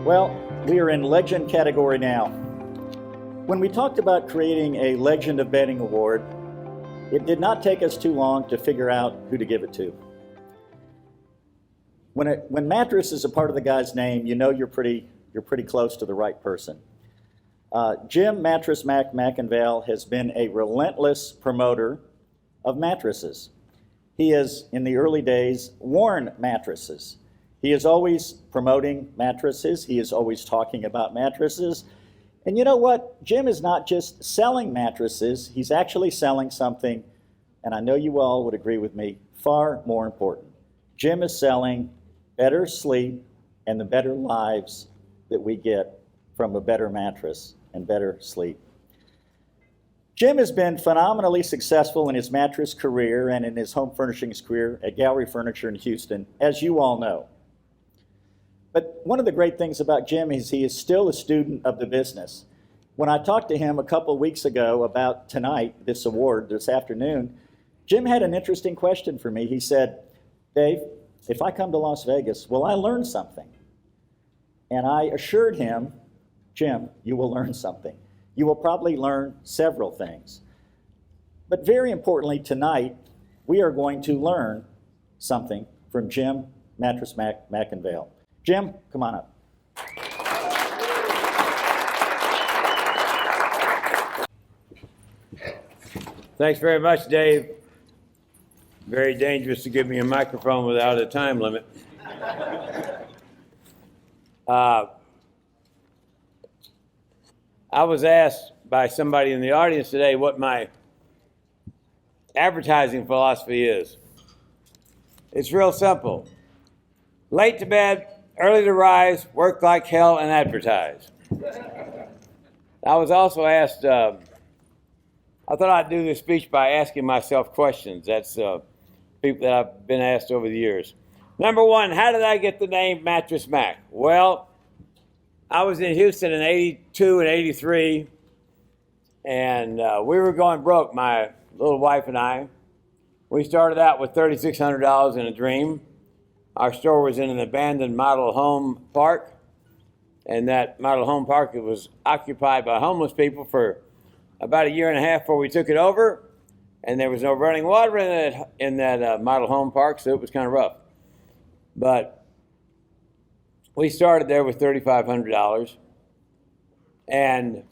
Well, we are in legend category now. When we talked about creating a Legend of Bedding Award, it did not take us too long to figure out who to give it to. When mattress is a part of the guy's name, you know you're pretty close to the right person. Jim Mattress Mack McIngvale has been a relentless promoter of mattresses. He has, in the early days, worn mattresses. He is always promoting mattresses. He is always talking about mattresses. And you know what? Jim is not just selling mattresses. He's actually selling something, and I know you all would agree with me, far more important. Jim is selling better sleep and the better lives that we get from a better mattress and better sleep. Jim has been phenomenally successful in his mattress career and in his home furnishings career at Gallery Furniture in Houston, as you all know. But one of the great things about Jim is he is still a student of the business. When I talked to him a couple weeks ago about tonight, this award, this afternoon, Jim had an interesting question for me. He said, "Dave, if I come to Las Vegas, will I learn something?" And I assured him, "Jim, you will learn something. You will probably learn several things. But very importantly, tonight, we are going to learn something from Jim Mattress Mack McIngvale. Jim, come on up. Thanks very much, Dave. Very dangerous to give me a microphone without a time limit. I was asked by somebody in the audience today what my advertising philosophy is. It's real simple. Late to bed, early to rise, work like hell, and advertise. I was also asked, I thought I'd do this speech by asking myself questions. That's people that I've been asked over the years. Number one, how did I get the name Mattress Mack? Well, I was in Houston in 82 and 83, and we were going broke, my little wife and I. We started out with $3,600 in a dream. Our store was in an abandoned model home park, and that model home park, it was occupied by homeless people for about a year and a half before we took it over, and there was no running water in that model home park, so it was kind of rough. But we started there with $3,500, and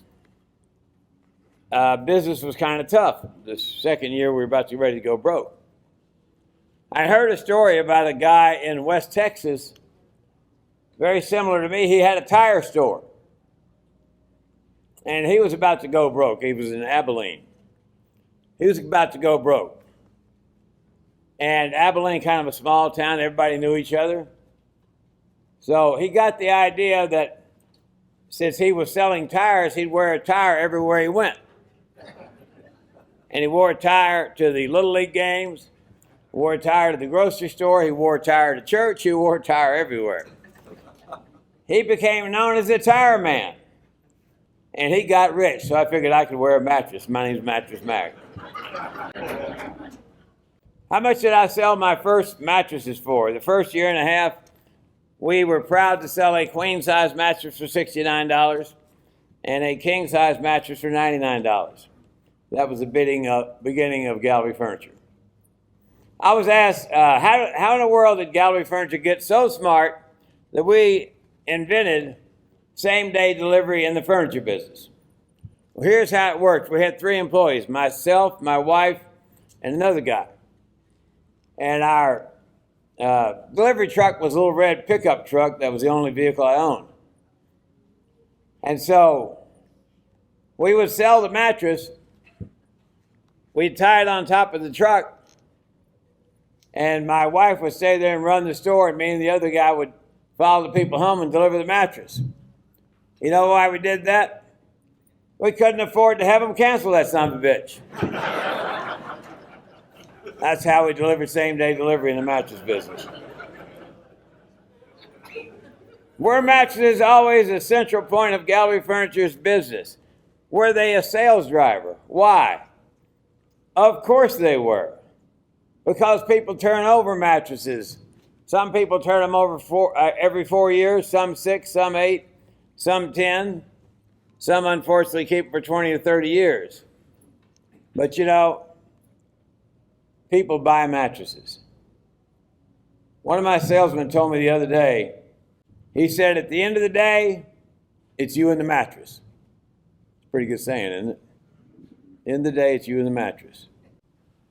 business was kind of tough. The second year, we were about to be ready to go broke. I heard a story about a guy in West Texas, very similar to me. He had a tire store, and he was about to go broke. He was in Abilene. He was about to go broke. And Abilene, kind of a small town, everybody knew each other. So he got the idea that since he was selling tires, he'd wear a tire everywhere he went. And he wore a tire to the Little League games, wore a tire to the grocery store, he wore a tire to church, he wore a tire everywhere. He became known as the tire man. And he got rich, so I figured I could wear a mattress. My name's Mattress Mack. How much did I sell my first mattresses for? The first year and a half, we were proud to sell a queen-size mattress for $69 and a king-size mattress for $99. That was the beginning of Gallery Furniture. I was asked, how in the world did Gallery Furniture get so smart that we invented same-day delivery in the furniture business? Well, here's how it worked. We had 3 employees, myself, my wife, and another guy. And our delivery truck was a little red pickup truck. That was the only vehicle I owned. And so we would sell the mattress. We'd tie it on top of the truck, and my wife would stay there and run the store, and me and the other guy would follow the people home and deliver the mattress. You know why we did that? We couldn't afford to have them cancel that son of a bitch. That's how we delivered same-day delivery in the mattress business. Were mattresses always a central point of Gallery Furniture's business? Were they a sales driver? Why? Of course they were. Because people turn over mattresses. Some people turn them over every 4 years, some 6, some 8, some 10. Some, unfortunately, keep them for 20 or 30 years. But you know, people buy mattresses. One of my salesmen told me the other day, he said, at the end of the day, it's you and the mattress. It's a pretty good saying, isn't it? End of the day, it's you and the mattress.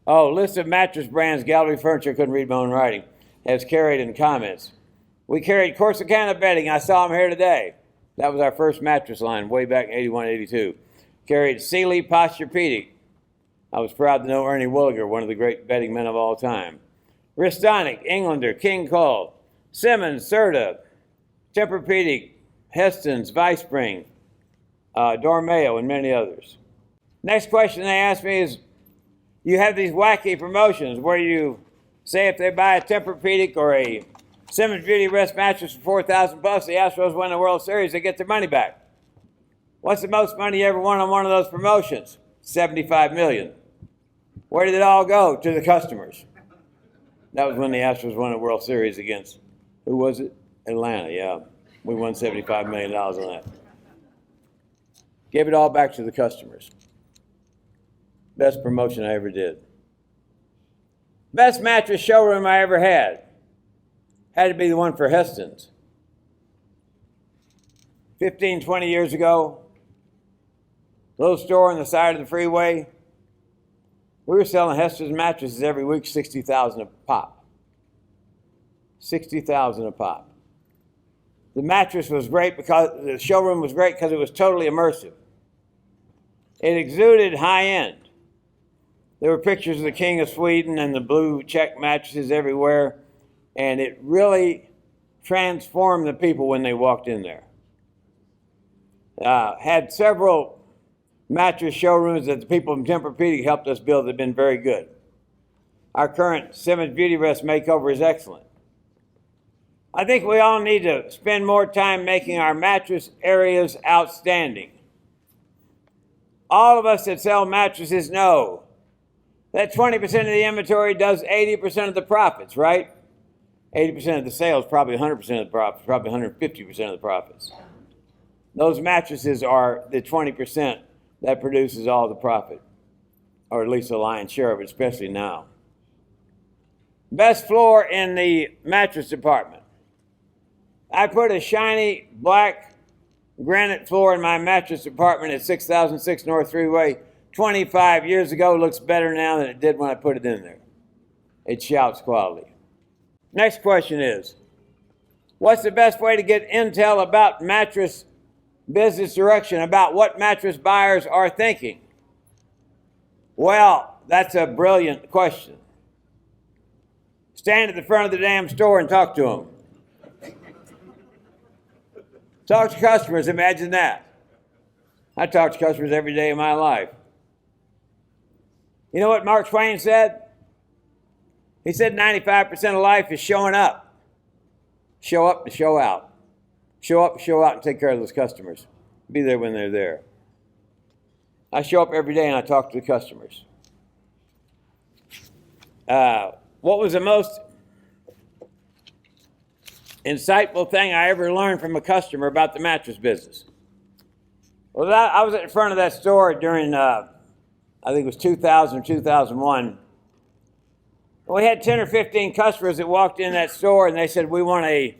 Oh, list of mattress brands Gallery Furniture, couldn't read my own writing, has carried in comments. We carried Corsicana bedding. I saw them here today. That was our first mattress line way back in 81, 82. Carried Sealy Posturepedic. I was proud to know Ernie Williger, one of the great bedding men of all time. Ristonic, Englander, King Cole, Simmons, Serta, Tempur-Pedic, Heston's, Vicepring, Dormeo, and many others. Next question they asked me is, you have these wacky promotions where you say if they buy a Tempur-Pedic or a Simmons Beauty Rest mattress for $4,000 plus, the Astros win the World Series, they get their money back. What's the most money you ever won on one of those promotions? $75 million. Where did it all go? To the customers. That was when the Astros won the World Series against, who was it? Atlanta, yeah. We won $75 million on that. Gave it all back to the customers. Best promotion I ever did. Best mattress showroom I ever had. Had to be the one for Heston's. 15, 20 years ago, little store on the side of the freeway. We were selling Heston's mattresses every week, $60,000 a pop. $60,000 a pop. The mattress was great because the showroom was great because it was totally immersive. It exuded high end. There were pictures of the King of Sweden and the blue check mattresses everywhere, and it really transformed the people when they walked in there. Had several mattress showrooms that the people from Tempur-Pedic helped us build that have been very good. Our current Simmons Beauty Rest makeover is excellent. I think we all need to spend more time making our mattress areas outstanding. All of us that sell mattresses know that 20% of the inventory does 80% of the profits, right? 80% of the sales, probably 100% of the profits, probably 150% of the profits. Those mattresses are the 20% that produces all the profit, or at least the lion's share of it, especially now. Best floor in the mattress department. I put a shiny black granite floor in my mattress department at 6006 North Freeway 25 years ago. Looks better now than it did when I put it in there. It shouts quality. Next question is, what's the best way to get intel about mattress business direction, about what mattress buyers are thinking? Well, that's a brilliant question. Stand at the front of the damn store and talk to them. Talk to customers, imagine that. I talk to customers every day of my life. You know what Mark Twain said? He said 95% of life is showing up. Show up to show out. Show up, show out, and take care of those customers. Be there when they're there. I show up every day and I talk to the customers. What was the most insightful thing I ever learned from a customer about the mattress business? Well, I was at the front of that store during, I think it was 2000 or 2001. We had 10 or 15 customers that walked in that store and they said, we want a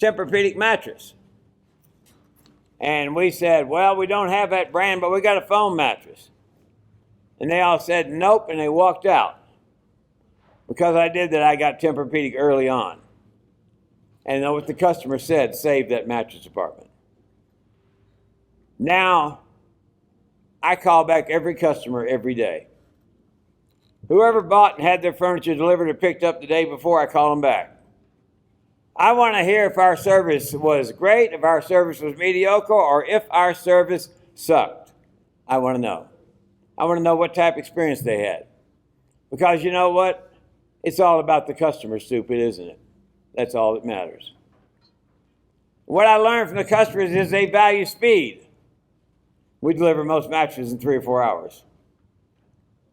Tempur-Pedic mattress. And we said, well, we don't have that brand, but we got a foam mattress. And they all said, nope, and they walked out. Because I did that, I got Tempur-Pedic early on. And what the customer said saved that mattress department. Now, I call back every customer every day. Whoever bought and had their furniture delivered or picked up the day before, I call them back. I want to hear if our service was great, if our service was mediocre, or if our service sucked. I want to know. I want to know what type of experience they had. Because you know what? It's all about the customer, stupid, isn't it? That's all that matters. What I learned from the customers is they value speed. We deliver most mattresses in 3 or 4 hours.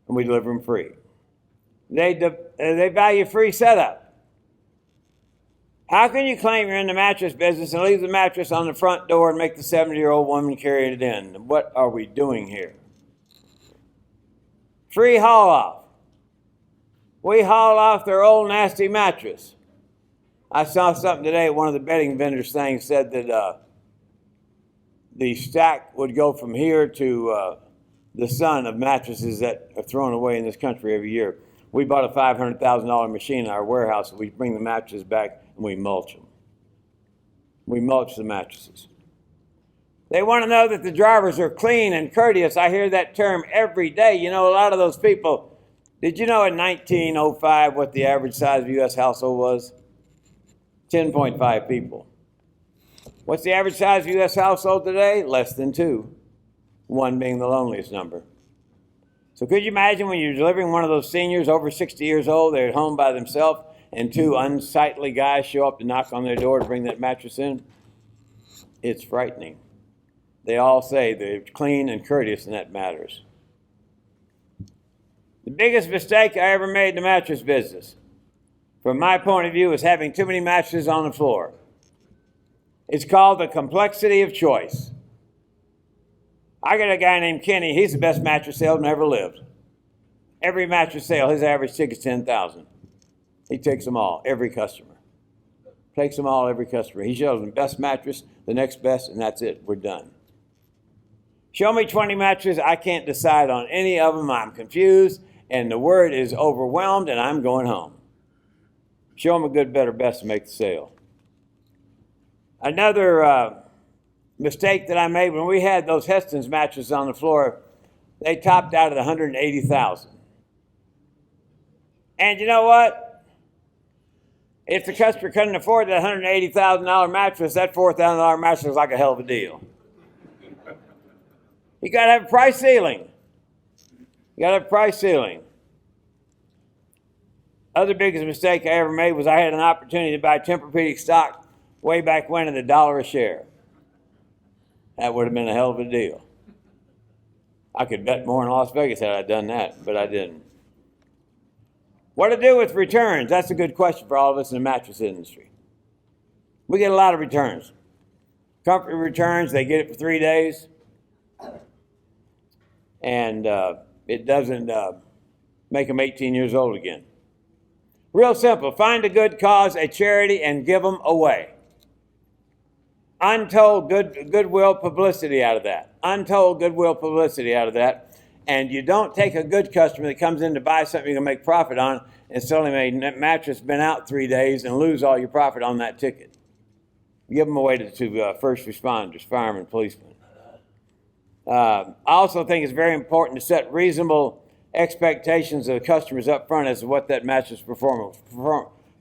And we deliver them free. They value free setup. How can you claim you're in the mattress business and leave the mattress on the front door and make the 70-year-old woman carry it in? What are we doing here? Free haul off. We haul off their old nasty mattress. I saw something today, one of the bedding vendors things said that the stack would go from here to the sun of mattresses that are thrown away in this country every year. We bought a $500,000 machine in our warehouse, and we bring the mattresses back and we mulch them. We mulch the mattresses. They want to know that the drivers are clean and courteous. I hear that term every day. You know, a lot of those people, did you know in 1905 what the average size of a U.S. household was? 10.5 people. What's the average size of a U.S. household today? Less than 2, 1 being the loneliest number. So could you imagine when you're delivering one of those seniors over 60 years old, they're at home by themselves, and 2 unsightly guys show up to knock on their door to bring that mattress in? It's frightening. They all say they're clean and courteous, and that matters. The biggest mistake I ever made in the mattress business, from my point of view, is having too many mattresses on the floor. It's called the complexity of choice. I got a guy named Kenny. He's the best mattress salesman ever lived. Every mattress sale, his average ticket's $10,000. He takes them all, every customer. Takes them all, every customer. He shows them best mattress, the next best, and that's it. We're done. Show me 20 mattresses. I can't decide on any of them. I'm confused, and the word is overwhelmed, and I'm going home. Show them a good, better, best to make the sale. Another mistake that I made when we had those Heston's mattresses on the floor, they topped out at $180,000. And you know what? If the customer couldn't afford that $180,000 mattress, that $4,000 mattress was like a hell of a deal. You got to have a price ceiling. You got to have a price ceiling. Other biggest mistake I ever made was I had an opportunity to buy Tempur-Pedic stock way back when at $1 a share. That would have been a hell of a deal. I could bet more in Las Vegas had I done that, but I didn't. What to do with returns? That's a good question for all of us in the mattress industry. We get a lot of returns. Company returns, they get it for 3 days. And it doesn't make them 18 years old again. Real simple. Find a good cause, a charity, and give them away. Untold goodwill publicity out of that. Untold goodwill publicity out of that. And you don't take a good customer that comes in to buy something you're going to make profit on and sell him a mattress been out 3 days and lose all your profit on that ticket. Give them away to first responders, firemen, policemen. I also think it's very important to set reasonable expectations of the customers up front as to what that mattress performance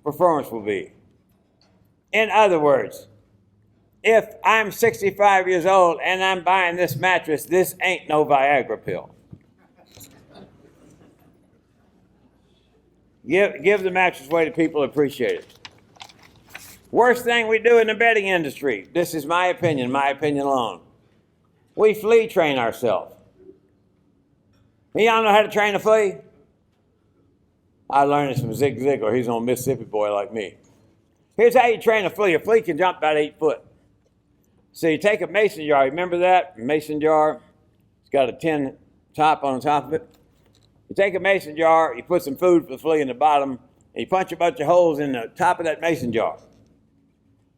will be. In other words, if I'm 65 years old and I'm buying this mattress, this ain't no Viagra pill. Give the mattress away to people who appreciate it. Worst thing we do in the bedding industry, this is my opinion alone. We flea train ourselves. Y'all know how to train a flea? I learned this from Zig Ziglar. He's an Mississippi boy like me. Here's how you train a flea. A flea can jump about 8 foot. So you take a mason jar. Remember that? Mason jar. It's got a tin top on the top of it. You take a mason jar, you put some food for the flea in the bottom, and you punch a bunch of holes in the top of that mason jar.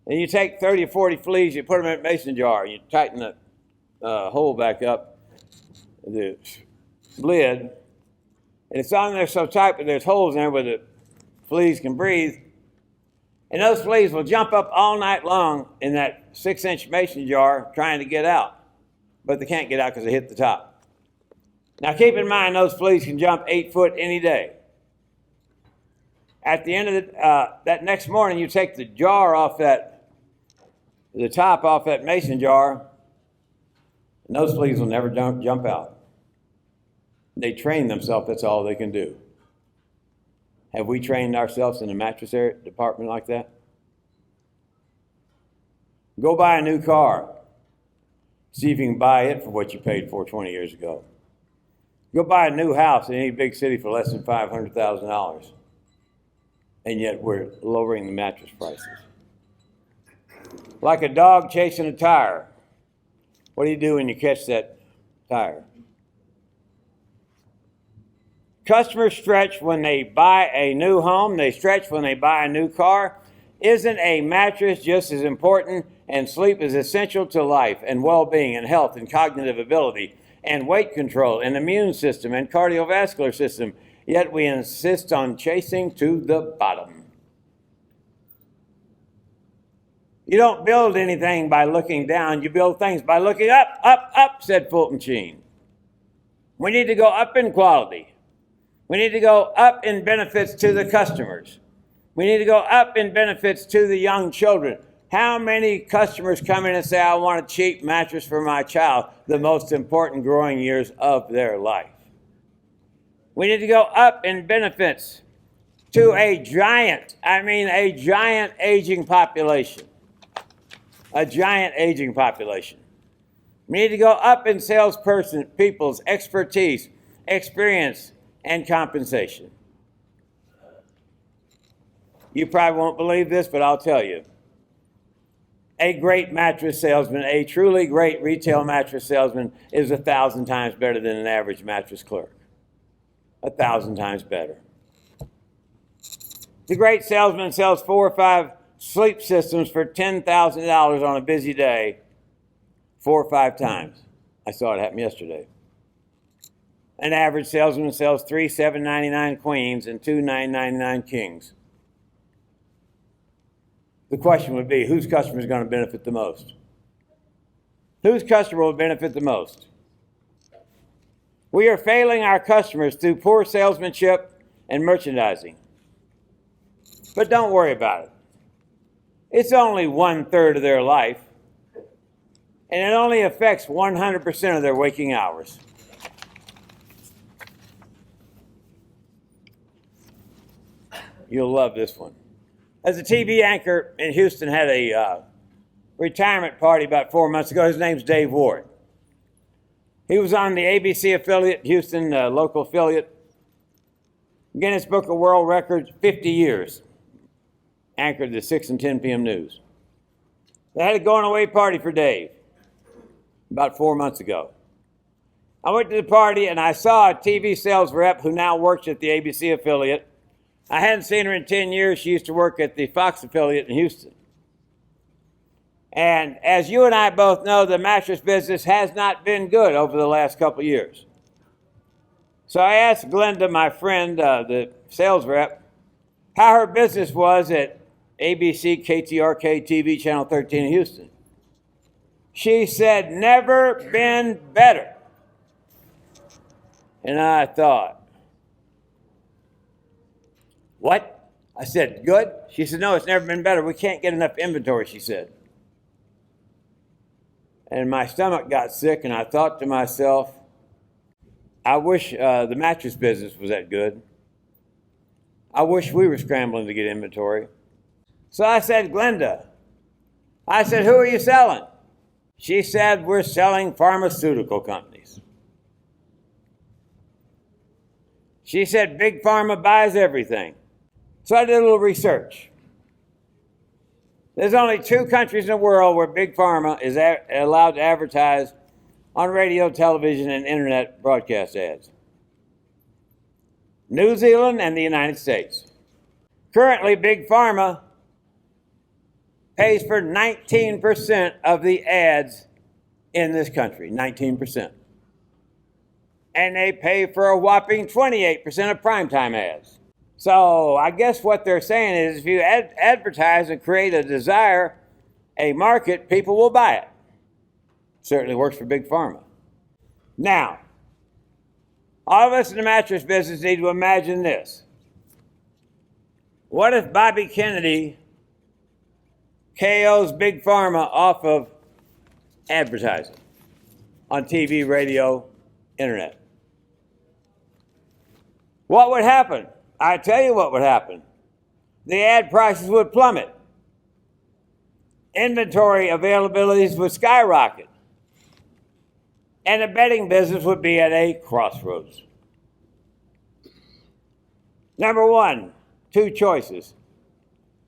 Then you take 30 or 40 fleas, you put them in a mason jar, and you tighten the hole back up, the lid, and it's on there so tight that there's holes in there where the fleas can breathe. And those fleas will jump up all night long in that 6-inch mason jar trying to get out. But they can't get out because they hit the top. Now keep in mind those fleas can jump 8 foot any day. At the end of that next morning, you take the jar off the top off that mason jar, and those fleas will never jump out. They train themselves, that's all they can do. Have we trained ourselves in the mattress department like that? Go buy a new car. See if you can buy it for what you paid for 20 years ago. Go buy a new house in any big city for less than $500,000. And yet we're lowering the mattress prices. Like a dog chasing a tire. What do you do when you catch that tire? Customers stretch when they buy a new home. They stretch when they buy a new car. Isn't a mattress just as important? And sleep is essential to life and well-being and health and cognitive ability and weight control and immune system and cardiovascular system. Yet we insist on chasing to the bottom. You don't build anything by looking down. You build things by looking up, up, up, said Fulton Sheen. We need to go up in quality. We need to go up in benefits to the customers. We need to go up in benefits to the young children. How many customers come in and say, I want a cheap mattress for my child, the most important growing years of their life? We need to go up in benefits to a giant aging population. A giant aging population. We need to go up in people's expertise, experience, and compensation. You probably won't believe this, but I'll tell you. A great mattress salesman, a truly great retail mattress salesman, is 1,000 times better than an average mattress clerk. 1,000 times better. The great salesman sells 4 or 5 sleep systems for $10,000 on a busy day 4 or 5 times. I saw it happen yesterday. An average salesman sells 3 $7.99 queens and 2 $9.99 kings. The question would be, whose customer is going to benefit the most? Whose customer will benefit the most? We are failing our customers through poor salesmanship and merchandising. But don't worry about it. It's only 1/3 of their life, and it only affects 100% of their waking hours. You'll love this one. As a TV anchor in Houston had a retirement party about 4 months ago. His name's Dave Ward. He was on the ABC affiliate, Houston local affiliate. Guinness Book of World Records, 50 years. Anchored the 6 and 10 p.m. news. They had a going away party for Dave about 4 months ago. I went to the party and I saw a TV sales rep who now works at the ABC affiliate. I hadn't seen her in 10 years. She used to work at the Fox affiliate in Houston. And as you and I both know, the mattress business has not been good over the last couple of years. So I asked Glenda, my friend, the sales rep, how her business was at ABC KTRK TV Channel 13 in Houston. She said, never been better. And I thought, what? I said, good? She said, no, it's never been better. We can't get enough inventory, she said. And my stomach got sick, and I thought to myself, I wish the mattress business was that good. I wish we were scrambling to get inventory. So I said, Glenda, I said, who are you selling? She said, we're selling pharmaceutical companies. She said, Big Pharma buys everything. So I did a little research. There's only 2 countries in the world where Big Pharma is allowed to advertise on radio, television, and internet broadcast ads. New Zealand and the United States. Currently, Big Pharma pays for 19% of the ads in this country, 19%. And they pay for a whopping 28% of primetime ads. So I guess what they're saying is if you advertise and create a desire, a market, people will buy it. Certainly works for Big Pharma. Now, all of us in the mattress business need to imagine this. What if Bobby Kennedy KOs Big Pharma off of advertising on TV, radio, internet? What would happen? I tell you what would happen. The ad prices would plummet. Inventory availabilities would skyrocket. and the bedding business would be at a crossroads. Number one, two choices.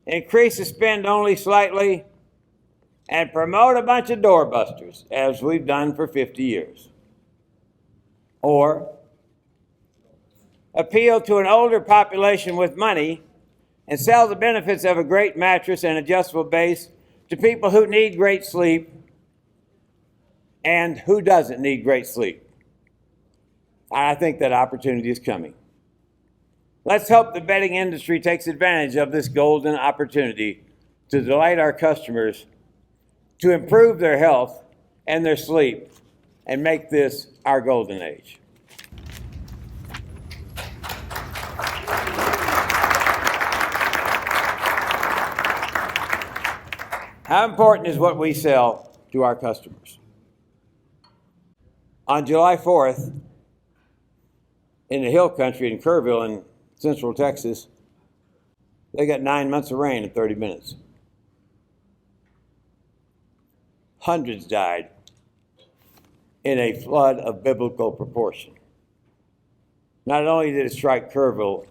Increase the spend only slightly and promote a bunch of doorbusters, as we've done for 50 years. Or appeal to an older population with money and sell the benefits of a great mattress and adjustable base to people who need great sleep and who doesn't need great sleep. I think that opportunity is coming. Let's hope the bedding industry takes advantage of this golden opportunity to delight our customers, to improve their health and their sleep, and make this our golden age. How important is what we sell to our customers? On July 4th, in the hill country in Kerrville in Central Texas, they got 9 months of rain in 30 minutes. Hundreds died in a flood of biblical proportion. Not only did it strike Kerrville,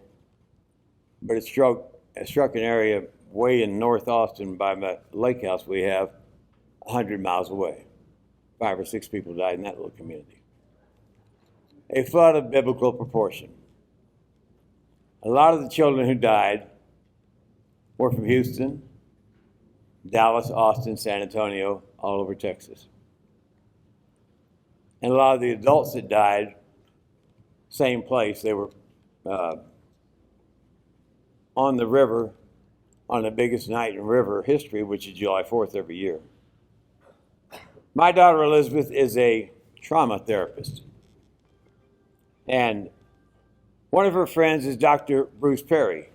but it struck an area way in North Austin by the lake house we have, 100 miles away. 5 or 6 people died in that little community. A flood of biblical proportion. A lot of the children who died were from Houston, Dallas, Austin, San Antonio, all over Texas. And a lot of the adults that died, same place. They were on the river on the biggest night in river history, which is July 4th every year. My daughter Elizabeth is a trauma therapist. And one of her friends is Dr. Bruce Perry.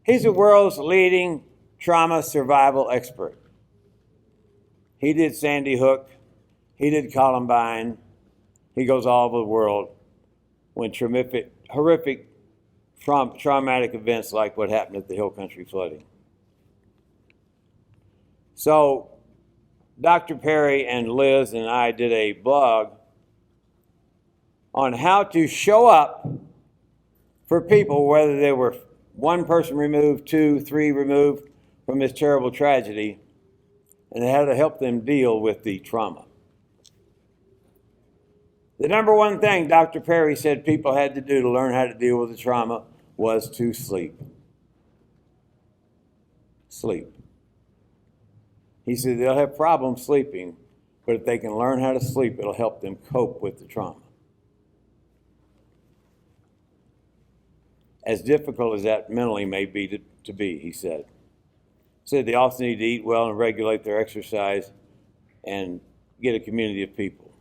He's the world's leading trauma survival expert. He did Sandy Hook. He did Columbine. He goes all over the world when horrific traumatic events like what happened at the Hill Country flooding. So Dr. Perry and Liz and I did a blog on how to show up for people, whether they were one person removed, 2, 3 removed from this terrible tragedy, and how to help them deal with the trauma. The number one thing Dr. Perry said people had to do to learn how to deal with the trauma was to sleep. Sleep. He said they'll have problems sleeping, but if they can learn how to sleep, it'll help them cope with the trauma. As difficult as that mentally may be to be, he said. He said they also need to eat well and regulate their exercise and get a community of people.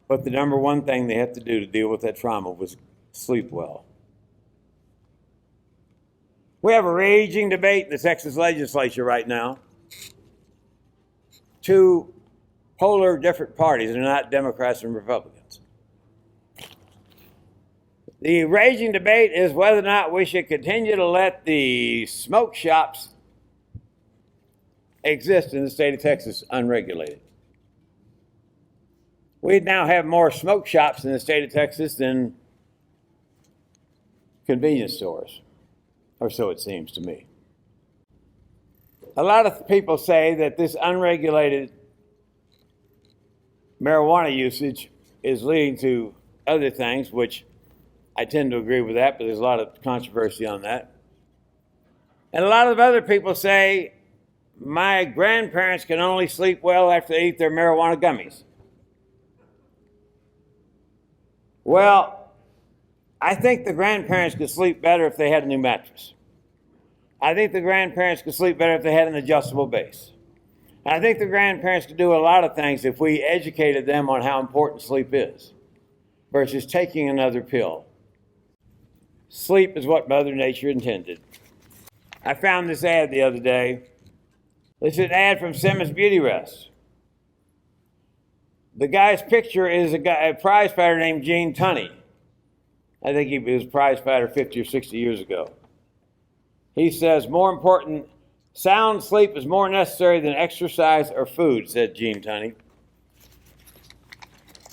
But the number one thing they have to do to deal with that trauma was sleep well. We have a raging debate in the Texas legislature right now. 2 polar different parties, they're not Democrats and Republicans. The raging debate is whether or not we should continue to let the smoke shops exist in the state of Texas unregulated. We now have more smoke shops in the state of Texas than convenience stores, or so it seems to me. A lot of people say that this unregulated marijuana usage is leading to other things, which I tend to agree with that, but there's a lot of controversy on that. And a lot of other people say, my grandparents can only sleep well after they eat their marijuana gummies. Well, I think the grandparents could sleep better if they had a new mattress. I think the grandparents could sleep better if they had an adjustable base. And I think the grandparents could do a lot of things if we educated them on how important sleep is versus taking another pill. Sleep is what Mother Nature intended. I found this ad the other day. It's an ad from Simmons Beauty Rest. The guy's picture is a prize fighter named Gene Tunney. I think he was a prize fighter 50 or 60 years ago. He says, sound sleep is more necessary than exercise or food, said Gene Tunney.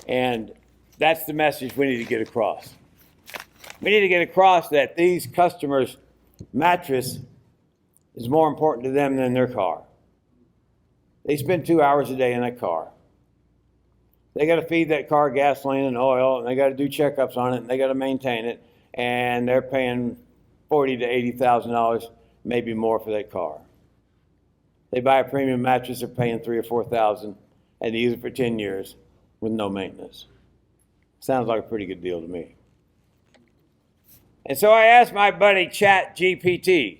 And that's the message we need to get across. We need to get across that these customers' mattress is more important to them than their car. They spend 2 hours a day in that car. They got to feed that car gasoline and oil, and they got to do checkups on it, and they got to maintain it, and they're paying $40,000 to $80,000, maybe more for that car. They buy a premium mattress, they're paying $3,000 or $4,000, and they use it for 10 years with no maintenance. Sounds like a pretty good deal to me. And so I asked my buddy Chat GPT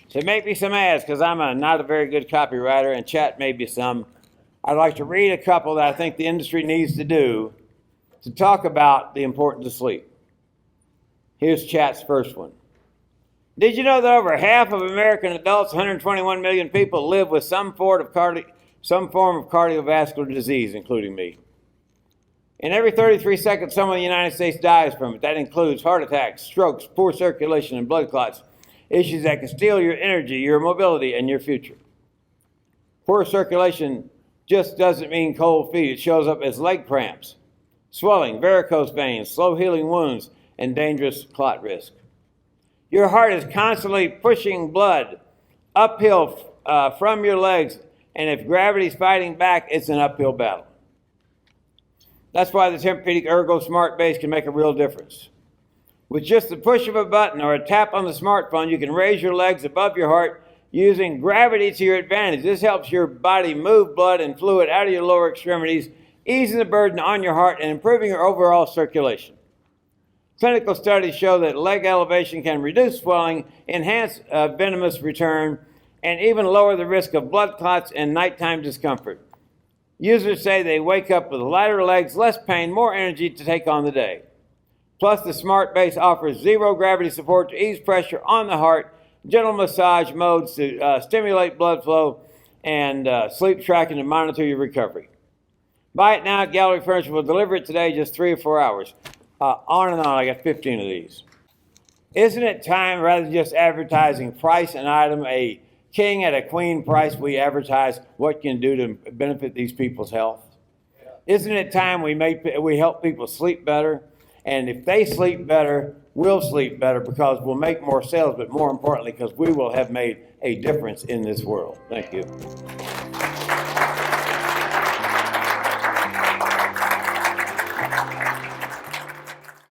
to make me some ads, because I'm not a very good copywriter, and Chat made me some. I'd like to read a couple that I think the industry needs to do to talk about the importance of sleep. Here's Chat's first one. Did you know that over half of American adults, 121 million people, live with some form of cardiovascular disease, including me? And every 33 seconds, someone in the United States dies from it. That includes heart attacks, strokes, poor circulation, and blood clots, issues that can steal your energy, your mobility, and your future. Poor circulation just doesn't mean cold feet. It shows up as leg cramps, swelling, varicose veins, slow healing wounds, and dangerous clot risk. Your heart is constantly pushing blood uphill from your legs, and if gravity's fighting back, it's an uphill battle. That's why the Tempur-Pedic Ergo Smart Base can make a real difference. With just the push of a button or a tap on the smartphone, you can raise your legs above your heart using gravity to your advantage. This helps your body move blood and fluid out of your lower extremities, easing the burden on your heart and improving your overall circulation. Clinical studies show that leg elevation can reduce swelling, enhance venomous return, and even lower the risk of blood clots and nighttime discomfort. Users say they wake up with lighter legs, less pain, more energy to take on the day. Plus, the Smart Base offers zero gravity support to ease pressure on the heart, gentle massage modes to stimulate blood flow, and sleep tracking to monitor your recovery. Buy it now at Gallery Furniture. We'll deliver it today, just 3 or 4 hours. On and on, I got 15 of these. Isn't it time, rather than just advertising price and item, a king at a queen price, we advertise what can do to benefit these people's health? Isn't it time we help people sleep better? And if they sleep better, we'll sleep better, because we'll make more sales, but more importantly, because we will have made a difference in this world. Thank you.